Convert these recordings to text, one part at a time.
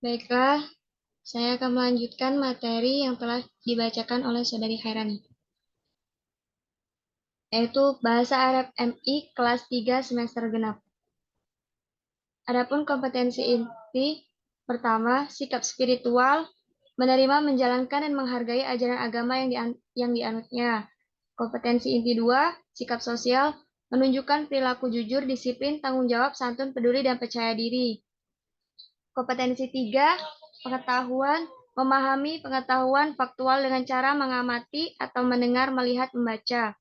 Baiklah, saya akan melanjutkan materi yang telah dibacakan oleh Saudari Khairani, yaitu Bahasa Arab MI kelas 3 semester genap. Adapun kompetensi inti pertama, sikap spiritual, menerima, menjalankan, dan menghargai ajaran agama yang dianutnya. Kompetensi inti 2, sikap sosial, menunjukkan perilaku jujur, disiplin, tanggung jawab, santun, peduli, dan percaya diri. Kompetensi 3, pengetahuan, memahami pengetahuan faktual dengan cara mengamati atau mendengar, melihat, membaca.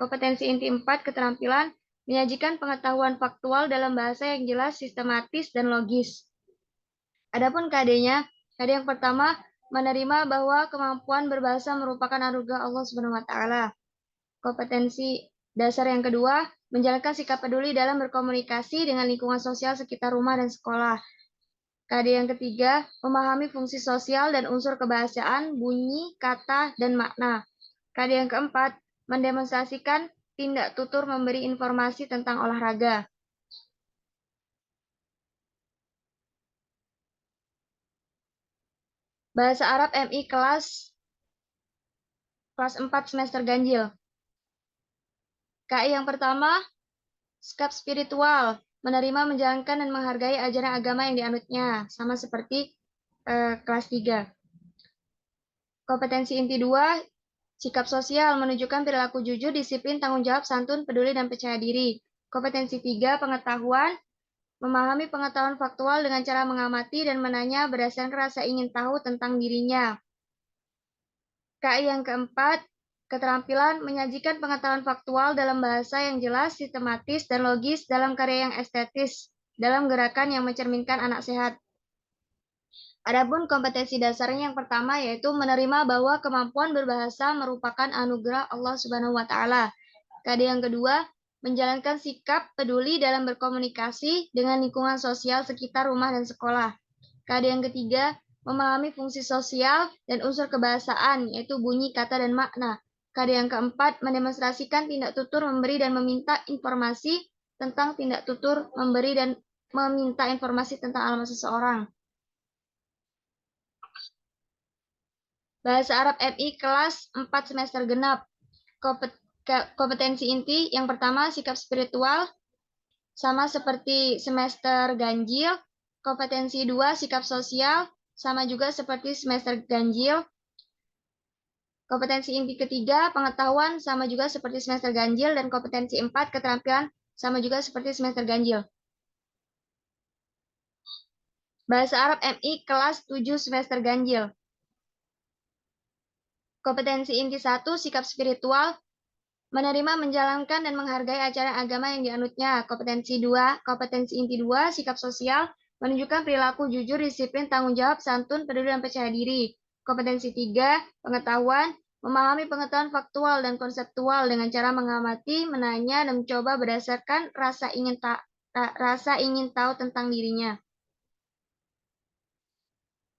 Kompetensi inti 4, keterampilan, menyajikan pengetahuan faktual dalam bahasa yang jelas, sistematis, dan logis. Adapun KD-nya, KD yang pertama, menerima bahwa kemampuan berbahasa merupakan anugerah Allah Subhanahu wa taala. Kompetensi dasar yang kedua, menjalankan sikap peduli dalam berkomunikasi dengan lingkungan sosial sekitar rumah dan sekolah. KD yang ketiga, memahami fungsi sosial dan unsur kebahasaan, bunyi, kata, dan makna. KD yang keempat, mendemonstrasikan tindak tutur memberi informasi tentang olahraga. Bahasa Arab MI kelas 4 semester ganjil. KI yang pertama, sikap spiritual, menerima, menjalankan, dan menghargai ajaran agama yang dianutnya, sama seperti kelas 3. Kompetensi inti 2, sikap sosial, menunjukkan perilaku jujur, disiplin, tanggung jawab, santun, peduli, dan percaya diri. Kompetensi 3, pengetahuan, memahami pengetahuan faktual dengan cara mengamati dan menanya berdasarkan rasa ingin tahu tentang dirinya. KI yang keempat, keterampilan, menyajikan pengetahuan faktual dalam bahasa yang jelas, sistematis, dan logis dalam karya yang estetis, dalam gerakan yang mencerminkan anak sehat. Adapun kompetensi dasarnya yang pertama yaitu menerima bahwa kemampuan berbahasa merupakan anugerah Allah Subhanahu wa taala. KD yang kedua, menjalankan sikap peduli dalam berkomunikasi dengan lingkungan sosial sekitar rumah dan sekolah. KD yang ketiga, memahami fungsi sosial dan unsur kebahasaan yaitu bunyi, kata, dan makna. KD yang keempat, mendemonstrasikan tindak tutur memberi dan meminta informasi tentang tindak tutur memberi dan meminta informasi tentang alamat seseorang. Bahasa Arab MI kelas 4 semester genap. Kompetensi inti yang pertama, sikap spiritual, sama seperti semester ganjil. Kompetensi 2, sikap sosial, sama juga seperti semester ganjil. Kompetensi inti ketiga, pengetahuan, sama juga seperti semester ganjil. Dan kompetensi 4, keterampilan, sama juga seperti semester ganjil. Bahasa Arab MI kelas 7 semester ganjil. Kompetensi inti 1, sikap spiritual, menerima, menjalankan, dan menghargai ajaran agama yang dianutnya. Kompetensi inti 2, sikap sosial, menunjukkan perilaku jujur, disiplin, tanggung jawab, santun, peduli, dan percaya diri. Kompetensi 3, pengetahuan, memahami pengetahuan faktual dan konseptual dengan cara mengamati, menanya, dan mencoba berdasarkan rasa ingin tahu tentang dirinya.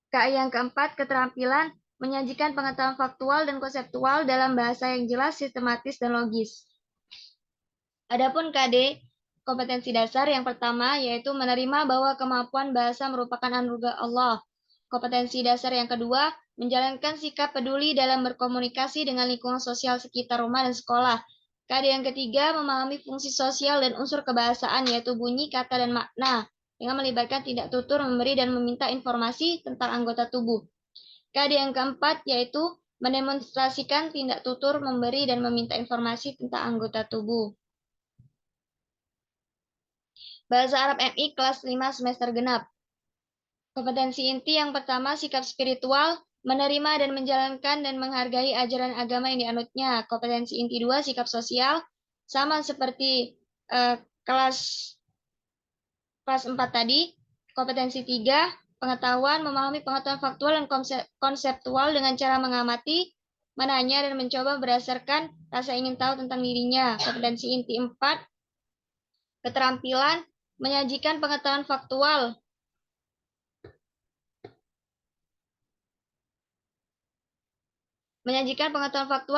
KI yang keempat, keterampilan, menyajikan pengetahuan faktual dan konseptual dalam bahasa yang jelas, sistematis, dan logis. Adapun KD, kompetensi dasar yang pertama yaitu menerima bahwa kemampuan bahasa merupakan anugerah Allah. Kompetensi dasar yang kedua, menjalankan sikap peduli dalam berkomunikasi dengan lingkungan sosial sekitar rumah dan sekolah. KD yang ketiga, memahami fungsi sosial dan unsur kebahasaan yaitu bunyi, kata, dan makna dengan melibatkan tindak tutur, memberi, dan meminta informasi tentang anggota tubuh. KD yang keempat yaitu mendemonstrasikan tindak tutur, memberi, dan meminta informasi tentang anggota tubuh. Bahasa Arab MI kelas 5 semester genap. Kompetensi inti yang pertama, sikap spiritual, menerima dan menjalankan dan menghargai ajaran agama yang dianutnya. Kompetensi inti 2, sikap sosial, sama seperti kelas 4 tadi. Kompetensi 3, pengetahuan, memahami pengetahuan faktual dan konseptual dengan cara mengamati, menanya, dan mencoba berdasarkan rasa ingin tahu tentang dirinya. Kompetensi inti 4, keterampilan, menyajikan pengetahuan faktual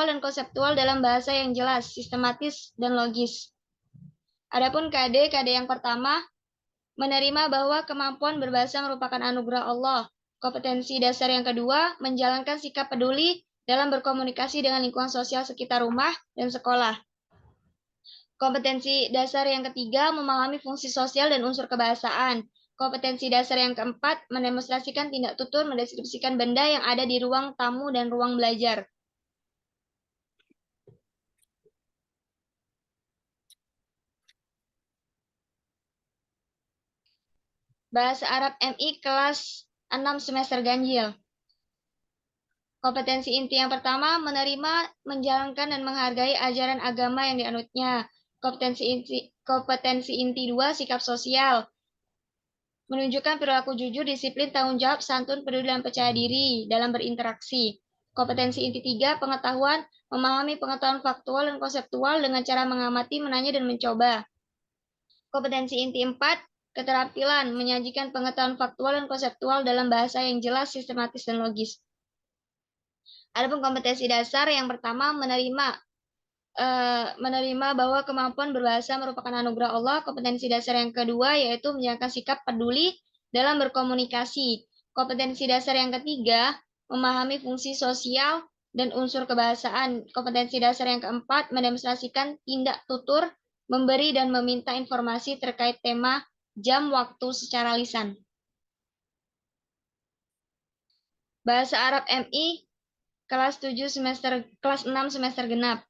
dan konseptual dalam bahasa yang jelas, sistematis, dan logis. Adapun KD yang pertama menerima bahwa kemampuan berbahasa merupakan anugerah Allah. Kompetensi dasar yang kedua, menjalankan sikap peduli dalam berkomunikasi dengan lingkungan sosial sekitar rumah dan sekolah. Kompetensi dasar yang ketiga, memahami fungsi sosial dan unsur kebahasaan. Kompetensi dasar yang keempat, mendemonstrasikan tindak tutur mendeskripsikan benda yang ada di ruang tamu dan ruang belajar. Bahasa Arab MI kelas 6 semester ganjil. Kompetensi inti yang pertama, menerima, menjalankan, dan menghargai ajaran agama yang dianutnya. Kompetensi inti 2, sikap sosial. Menunjukkan perilaku jujur, disiplin, tanggung jawab, santun, peduli, dan percaya diri dalam berinteraksi. Kompetensi inti 3, pengetahuan, memahami pengetahuan faktual dan konseptual dengan cara mengamati, menanya, dan mencoba. Kompetensi inti 4, keterampilan, menyajikan pengetahuan faktual dan konseptual dalam bahasa yang jelas, sistematis, dan logis. Adapun kompetensi dasar yang pertama, menerima bahwa kemampuan berbahasa merupakan anugerah Allah. Kompetensi dasar yang kedua yaitu menjalankan sikap peduli dalam berkomunikasi. Kompetensi dasar yang ketiga, memahami fungsi sosial dan unsur kebahasaan. Kompetensi dasar yang keempat, mendemonstrasikan tindak tutur, memberi dan meminta informasi terkait tema, jam, waktu secara lisan. Bahasa Arab MI kelas 6 semester genap.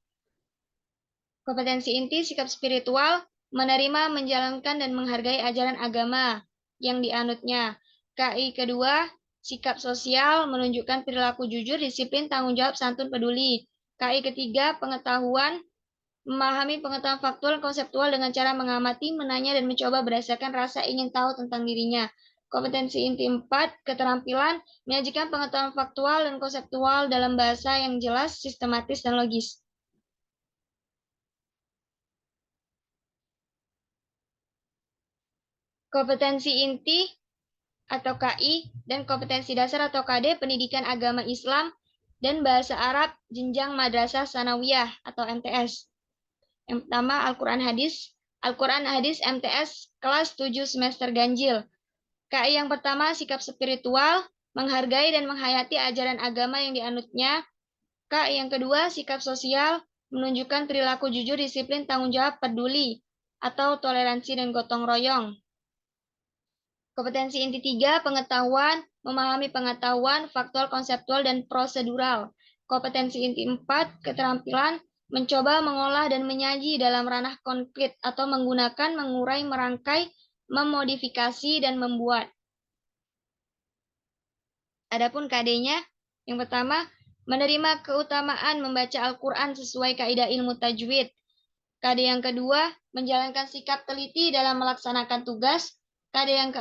Kompetensi inti sikap spiritual, menerima, menjalankan, dan menghargai ajaran agama yang dianutnya. KI kedua, sikap sosial, menunjukkan perilaku jujur, disiplin, tanggung jawab, santun, peduli. KI ketiga, pengetahuan, memahami pengetahuan faktual dan konseptual dengan cara mengamati, menanya, dan mencoba berdasarkan rasa ingin tahu tentang dirinya. Kompetensi inti 4, keterampilan, menyajikan pengetahuan faktual dan konseptual dalam bahasa yang jelas, sistematis, dan logis. Kompetensi inti atau KI dan kompetensi dasar atau KD pendidikan agama Islam dan bahasa Arab jenjang madrasah sanawiyah atau MTS. Yang pertama Al-Quran Hadis MTS kelas 7 semester ganjil. KI yang pertama sikap spiritual, menghargai dan menghayati ajaran agama yang dianutnya. KI yang kedua sikap sosial, menunjukkan perilaku jujur, disiplin, tanggung jawab, peduli, atau toleransi dan gotong royong. Kompetensi inti 3, pengetahuan, memahami pengetahuan, faktual, konseptual, dan prosedural. Kompetensi inti 4, keterampilan, mencoba, mengolah, dan menyaji dalam ranah konkret atau menggunakan, mengurai, merangkai, memodifikasi, dan membuat. Adapun KD-nya, yang pertama, menerima keutamaan membaca Al-Quran sesuai kaidah ilmu tajwid. KD yang kedua, menjalankan sikap teliti dalam melaksanakan tugas. KD yang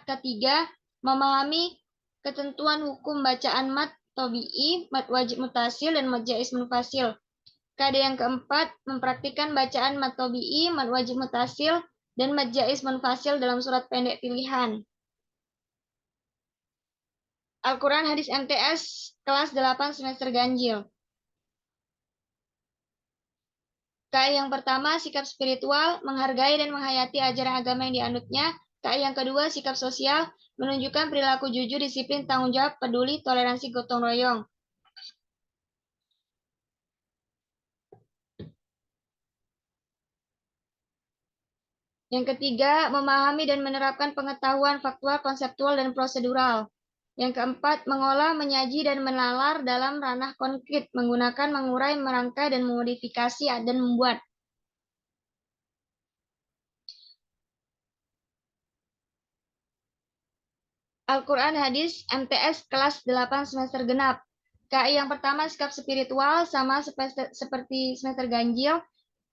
ketiga, memahami ketentuan hukum bacaan mad tobi'i, mad wajib mutasil, dan mad jaiz munfasil. KD yang keempat, mempraktikkan bacaan mad tobi'i, mad wajib mutasil, dan mad jaiz munfasil dalam surat pendek pilihan. Al-Quran Hadis MTS kelas 8 semester ganjil. KI yang pertama, sikap spiritual, menghargai dan menghayati ajaran agama yang dianutnya. KI yang kedua, sikap sosial, menunjukkan perilaku jujur, disiplin, tanggung jawab, peduli, toleransi, gotong royong. Yang ketiga, memahami dan menerapkan pengetahuan faktual, konseptual, dan prosedural. Yang keempat, mengolah, menyaji, dan menalar dalam ranah konkret, menggunakan, mengurai, merangkai, dan memodifikasi, dan membuat. Al-Quran Hadis MTS kelas 8 semester genap. KI yang pertama, sikap spiritual, sama seperti semester ganjil.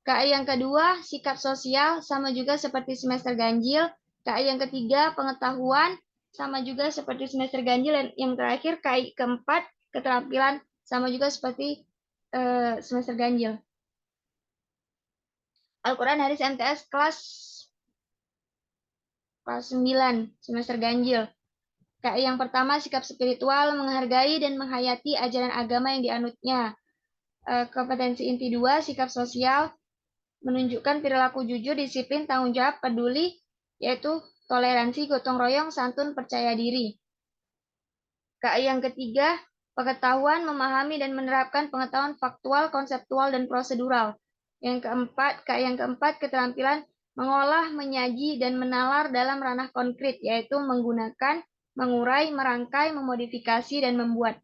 KI yang kedua, sikap sosial, sama juga seperti semester ganjil. KI yang ketiga, pengetahuan, sama juga seperti semester ganjil. Dan yang terakhir, KI keempat, keterampilan, sama juga seperti semester ganjil. Al-Quran Hadis MTS kelas 9 semester ganjil. KI yang pertama, sikap spiritual, menghargai dan menghayati ajaran agama yang dianutnya. Kompetensi inti 2, sikap sosial, menunjukkan perilaku jujur, disiplin, tanggung jawab, peduli, yaitu toleransi, gotong royong, santun, percaya diri. KI yang ketiga, pengetahuan, memahami dan menerapkan pengetahuan faktual, konseptual, dan prosedural. KI yang keempat, keterampilan mengolah, menyaji, dan menalar dalam ranah konkret, yaitu menggunakan, mengurai, merangkai, memodifikasi, dan membuat.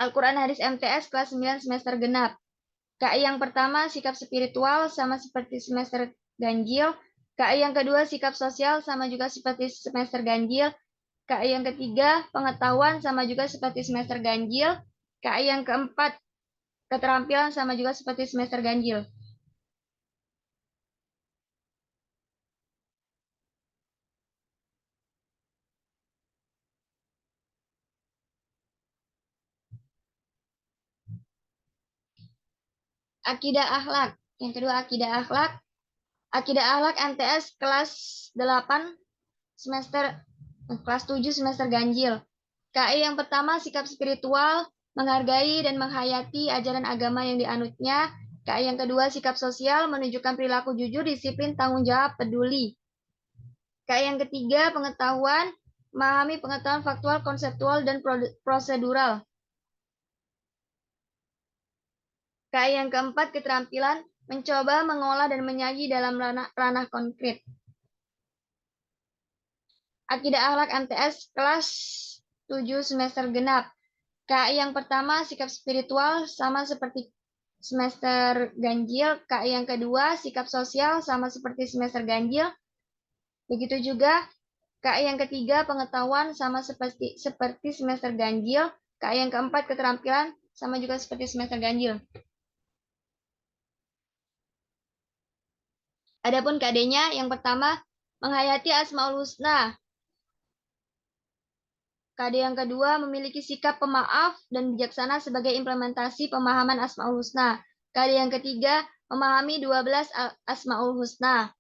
Al-Quran Hadis MTS kelas 9 semester genap. KI yang pertama, sikap spiritual sama seperti semester ganjil. KI yang kedua, sikap sosial sama juga seperti semester ganjil. KI yang ketiga, pengetahuan sama juga seperti semester ganjil. KI yang keempat, keterampilan sama juga seperti semester ganjil. Akidah akhlak. Yang kedua, akidah akhlak. Akidah akhlak MTS kelas 8 semester kelas 7 semester ganjil. KI yang pertama, sikap spiritual, menghargai dan menghayati ajaran agama yang dianutnya. KI yang kedua, sikap sosial, menunjukkan perilaku jujur, disiplin, tanggung jawab, peduli. KI yang ketiga, pengetahuan, memahami pengetahuan faktual, konseptual, dan prosedural. KI yang keempat, keterampilan, mencoba, mengolah, dan menyaji dalam ranah konkret. Akidah akhlak MTS kelas 7 semester genap. KI yang pertama, sikap spiritual sama seperti semester ganjil. KI yang kedua, sikap sosial sama seperti semester ganjil. Begitu juga KI yang ketiga, pengetahuan sama seperti semester ganjil. KI yang keempat, keterampilan sama juga seperti semester ganjil. Adapun KD-nya, yang pertama, menghayati Asmaul Husna. KD yang kedua, memiliki sikap pemaaf dan bijaksana sebagai implementasi pemahaman Asmaul Husna. KD yang ketiga, memahami 12 Asmaul Husna.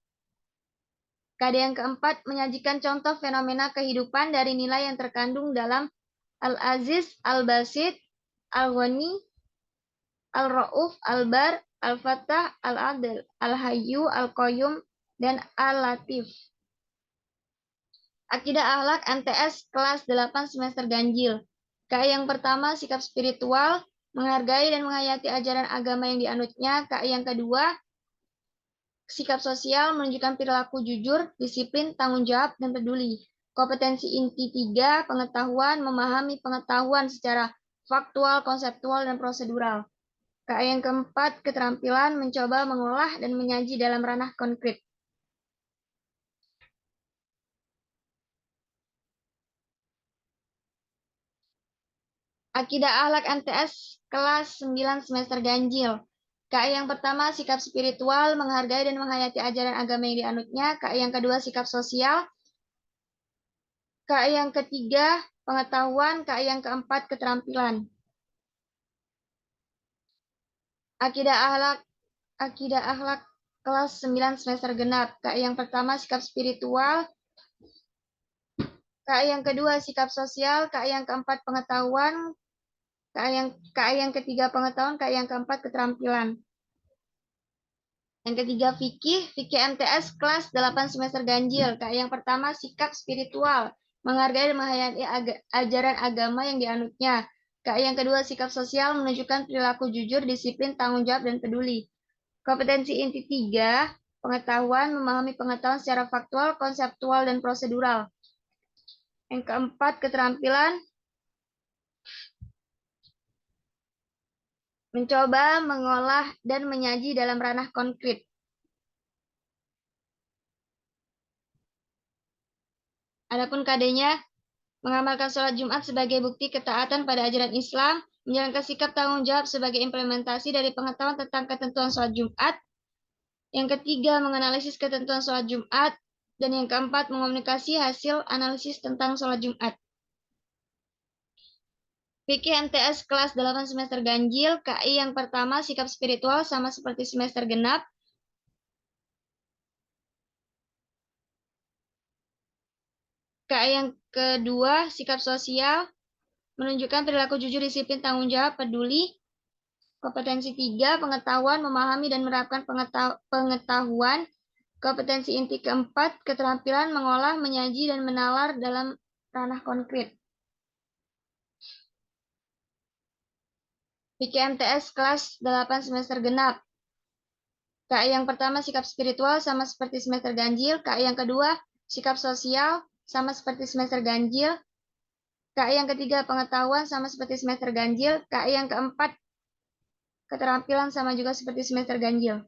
KD yang keempat, menyajikan contoh fenomena kehidupan dari nilai yang terkandung dalam Al-Aziz, Al-Basit, Al-Ghani, Al-Ra'uf, Al-Bar, Al-Fattah, Al-Adil, Al-Hayyu, Al-Qayyum, dan Al-Latif. Akidah akhlak MTS kelas 8 semester ganjil. KI yang pertama, sikap spiritual, menghargai dan menghayati ajaran agama yang dianutnya. KI yang kedua, sikap sosial, menunjukkan perilaku jujur, disiplin, tanggung jawab, dan peduli. Kompetensi inti 3, pengetahuan, memahami pengetahuan secara faktual, konseptual, dan prosedural. KI yang keempat, keterampilan, mencoba, mengolah, dan menyaji dalam ranah konkret. Akidah akhlak MTS kelas 9 semester ganjil. KI yang pertama, sikap spiritual, menghargai dan menghayati ajaran agama yang dianutnya. KI yang kedua, sikap sosial. KI yang ketiga, pengetahuan. KI yang keempat, keterampilan. Akidah akhlak kelas 9 semester genap. KI yang pertama, sikap spiritual. KI yang kedua, sikap sosial. KI yang keempat, pengetahuan. KI yang ketiga, pengetahuan. KI yang keempat, keterampilan. Yang ketiga, fikih MTS kelas 8 semester ganjil. KI yang pertama, sikap spiritual, menghargai dan menghayati ajaran agama yang dianutnya. KI yang kedua, sikap sosial, menunjukkan perilaku jujur, disiplin, tanggung jawab, dan peduli. Kompetensi inti 3, pengetahuan, memahami pengetahuan secara faktual, konseptual, dan prosedural. Yang keempat, keterampilan, mencoba, mengolah, dan menyaji dalam ranah konkret. Adapun KD-nya, mengamalkan sholat Jumat sebagai bukti ketaatan pada ajaran Islam, menjalankan sikap tanggung jawab sebagai implementasi dari pengetahuan tentang ketentuan sholat Jumat. Yang ketiga, menganalisis ketentuan sholat Jumat. Dan yang keempat, mengomunikasi hasil analisis tentang sholat Jumat. Fikih MTS kelas 8 semester ganjil. KI yang pertama, sikap spiritual sama seperti semester genap. KI yang kedua, sikap sosial, menunjukkan perilaku jujur, disiplin, tanggung jawab, peduli. Kompetensi 3, pengetahuan, memahami dan menerapkan pengetahuan. Kompetensi inti keempat, keterampilan mengolah, menyaji, dan menalar dalam ranah konkret. PKMTS kelas 8 semester genap. KI yang pertama sikap spiritual sama seperti semester ganjil. KI yang kedua sikap sosial sama seperti semester ganjil. KI yang ketiga pengetahuan sama seperti semester ganjil. KI yang keempat keterampilan sama juga seperti semester ganjil.